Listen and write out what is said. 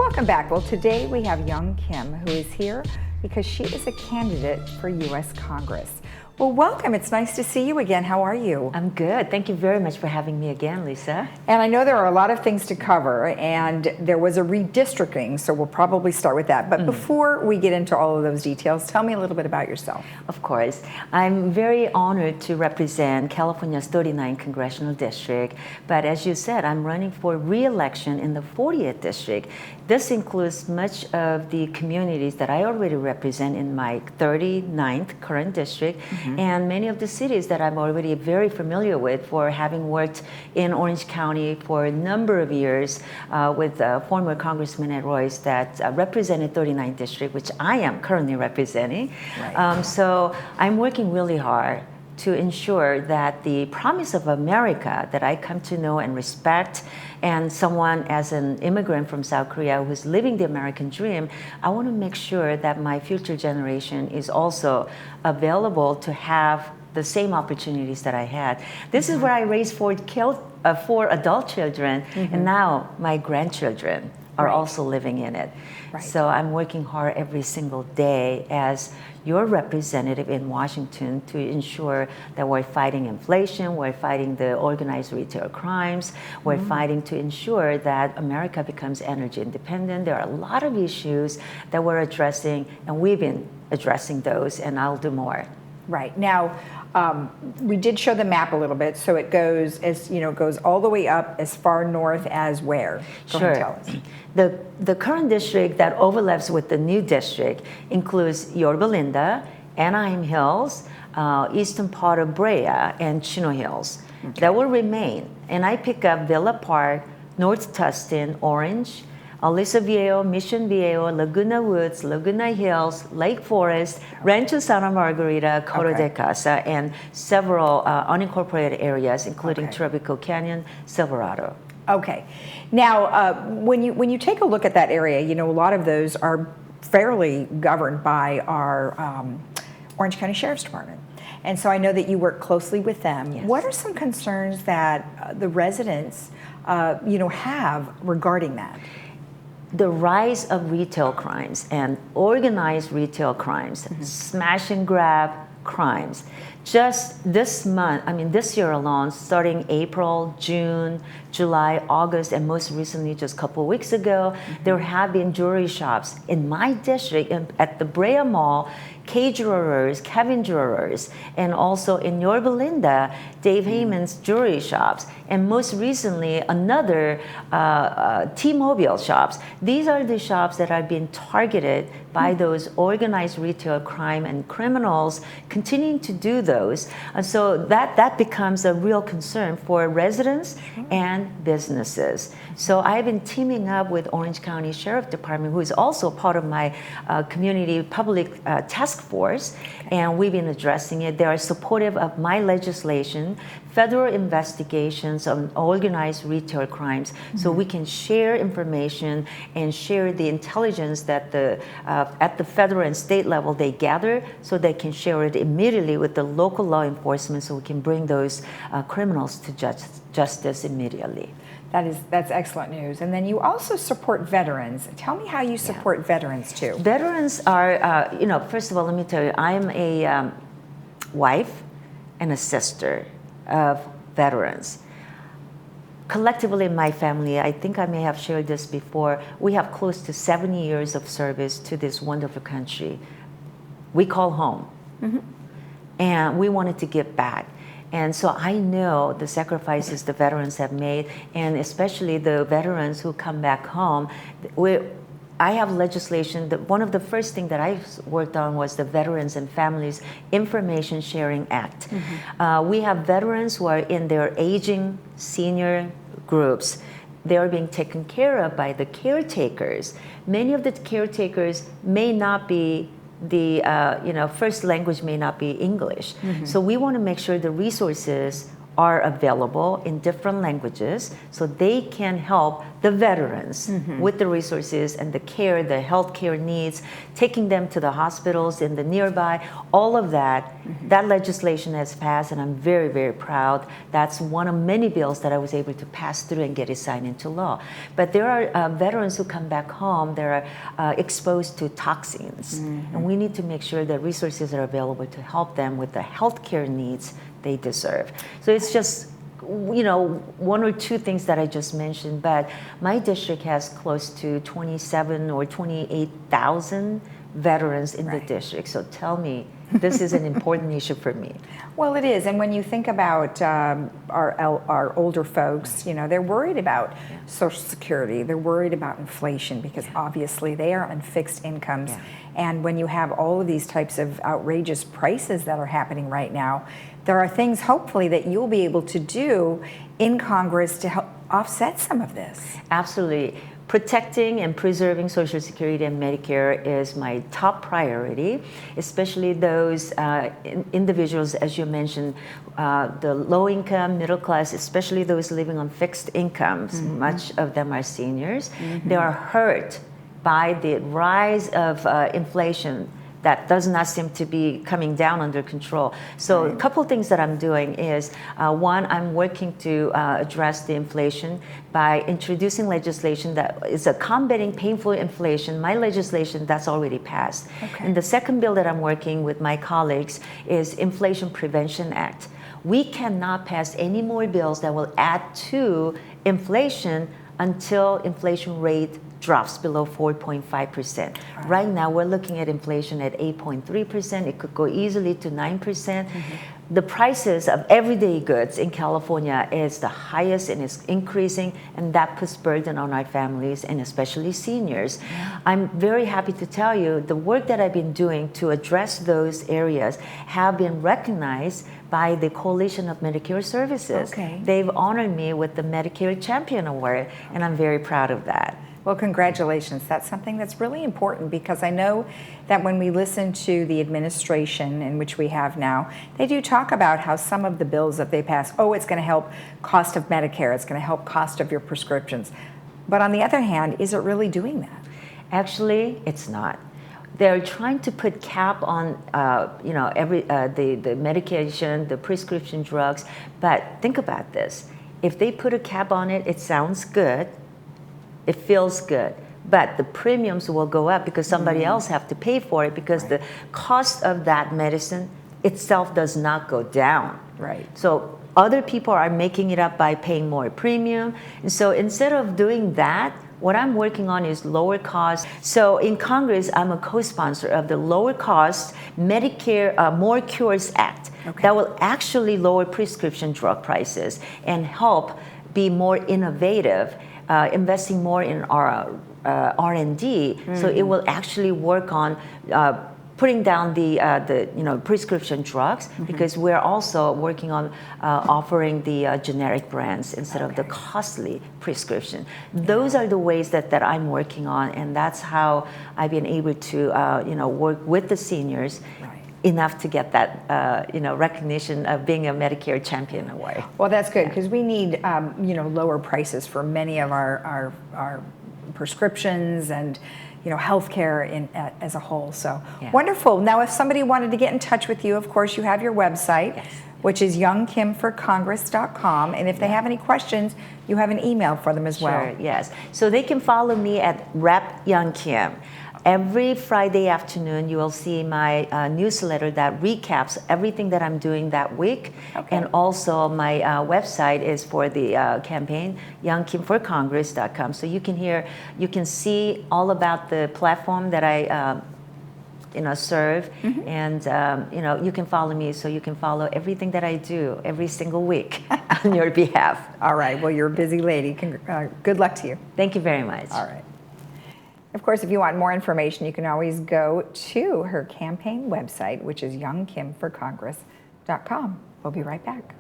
Welcome back. Well, today we have young Kim, who is here because she is a candidate for U.S. Congress. Well, welcome. It's nice to see you again. How are you? I'm good. Thank you very much for having me again, Lisa. And I know there are a lot of things to cover, and there was a redistricting, so we'll probably start with that. But before we get into all of those details, tell me a little bit about yourself. Of course. I'm very honored to represent California's 39th Congressional District, but as you said, I'm running for re-election in the 40th District. This includes much of the communities that I already represent in my 39th current district, and many of the cities that I'm already very familiar with for having worked in Orange County for a number of years with former Congressman Ed Royce that represented 39th District, which I am currently representing. Right. So I'm working really hard to ensure that the promise of America that I come to know and respect, and someone as an immigrant from South Korea who's living the American dream, I want to make sure that my future generation is also available to have the same opportunities that I had. This is where I raised four adult children, and now my grandchildren are also living in it. Right. So I'm working hard every single day as your representative in Washington to ensure that we're fighting inflation, we're fighting the organized retail crimes, we're fighting to ensure that America becomes energy independent. There are a lot of issues that we're addressing, and we've been addressing those, and I'll do more. Right. Now, we did show the map a little bit, so it goes goes all the way up as far north as where? Go ahead and tell us. The current district that overlaps with the new district includes Yorba Linda, Anaheim Hills, eastern part of Brea, and Chino Hills. Okay. That will remain. And I pick up Villa Park, North Tustin, Orange, Aliso Viejo, Mission Viejo, Laguna Woods, Laguna Hills, Lake Forest, Rancho Santa Margarita, Coro de Casa, and several unincorporated areas, including Tropical Canyon, Silverado. Okay. Now, when you take a look at that area, a lot of those are fairly governed by our Orange County Sheriff's Department. And so I know that you work closely with them. Yes. What are some concerns that the residents, have regarding that? The rise of retail crimes and organized retail crimes, smash and grab crimes. Just this year alone, starting April, June, July, August, and most recently, just a couple of weeks ago, there have been jewelry shops in my district at the Brea Mall, K Jewelers, Kevin Jewelers, and also in Yorba Linda, Dave Heyman's jewelry shops, and most recently, another T-Mobile shops. These are the shops that are being targeted by those organized retail crime and criminals continuing to do those. And so that becomes a real concern for residents and businesses. So I've been teaming up with Orange County Sheriff Department, who is also part of my community public task force, and we've been addressing it. They are supportive of my legislation, federal investigations on organized retail crimes, so we can share information and share the intelligence that at the federal and state level they gather, so they can share it immediately with the local law enforcement, so we can bring those criminals to justice immediately. That's excellent news. And then you also support veterans. Tell me how you support veterans too. Veterans are, first of all, let me tell you, I'm a wife and a sister of veterans. Collectively in my family, I think I may have shared this before, we have close to 70 years of service to this wonderful country we call home. And we wanted to give back. And so I know the sacrifices the veterans have made, and especially the veterans who come back home. I have legislation that one of the first things that I worked on was the Veterans and Families Information Sharing Act. We have veterans who are in their aging senior groups. They are being taken care of by the caretakers. Many of the caretakers may not be first language may not be English. So we want to make sure the resources are available in different languages so they can help the veterans with the resources and the care, the health care needs, taking them to the hospitals in the nearby, all of that. That legislation has passed, and I'm very, very proud. That's one of many bills that I was able to pass through and get it signed into law. But there are veterans who come back home, they're exposed to toxins, and we need to make sure that resources are available to help them with the health care needs they deserve. So it's just, one or two things that I just mentioned, but my district has close to 27 or 28,000 veterans in the district. So tell me, this is an important issue for me. Well, it is, and when you think about our older folks, they're worried about Social Security, they're worried about inflation because obviously they are on fixed incomes. And when you have all of these types of outrageous prices that are happening right now, there are things hopefully that you'll be able to do in Congress to help offset some of this. Absolutely. Protecting and preserving Social Security and Medicare is my top priority, especially those individuals, as you mentioned, the low income, middle class, especially those living on fixed incomes. Much of them are seniors. They are hurt by the rise of inflation that does not seem to be coming down under control. So a couple things that I'm doing is, one, I'm working to address the inflation by introducing legislation that is combating painful inflation. My legislation, that's already passed. And the second bill that I'm working with my colleagues is Inflation Prevention Act. We cannot pass any more bills that will add to inflation until inflation rate drops below 4.5%. Right now, we're looking at inflation at 8.3%. It could go easily to 9%. The prices of everyday goods in California is the highest and is increasing, and that puts burden on our families and especially seniors. I'm very happy to tell you the work that I've been doing to address those areas have been recognized by the Coalition of Medicare Services. They've honored me with the Medicare Champion Award, and I'm very proud of that. Well, congratulations. That's something that's really important because I know that when we listen to the administration, in which we have now, they do talk about how some of the bills that they pass, it's going to help cost of Medicare, it's going to help cost of your prescriptions. But on the other hand, is it really doing that? Actually, it's not. They're trying to put cap on, the medication, the prescription drugs. But think about this: if they put a cap on it, it sounds good. It feels good, but the premiums will go up because somebody else have to pay for it because the cost of that medicine itself does not go down. So other people are making it up by paying more premium. And so instead of doing that, what I'm working on is lower cost. So in Congress, I'm a co-sponsor of the Lower Cost Medicare More Cures Act that will actually lower prescription drug prices and help be more innovative. Investing more in our R&D, so it will actually work on putting down the prescription drugs because we're also working on offering the generic brands instead of the costly prescription. Those are the ways that I'm working on, and that's how I've been able to work with the seniors. Enough to get that recognition of being a Medicare Champion Award. Well, that's good because we need lower prices for many of our prescriptions and healthcare as a whole. So wonderful. Now, if somebody wanted to get in touch with you, of course, you have your website, which is youngkimforcongress.com, and if they have any questions, you have an email for them as well. Sure. Yes. So they can follow me at Rep Young Kim. Every Friday afternoon, you will see my newsletter that recaps everything that I'm doing that week. And also my website is for the campaign, youngkimforcongress.com. So you can see all about the platform that I serve, and you can follow me, so you can follow everything that I do every single week on your behalf. All right. Well, you're a busy lady. Good luck to you. Thank you very much. All right. Of course, if you want more information, you can always go to her campaign website, which is youngkimforcongress.com. We'll be right back.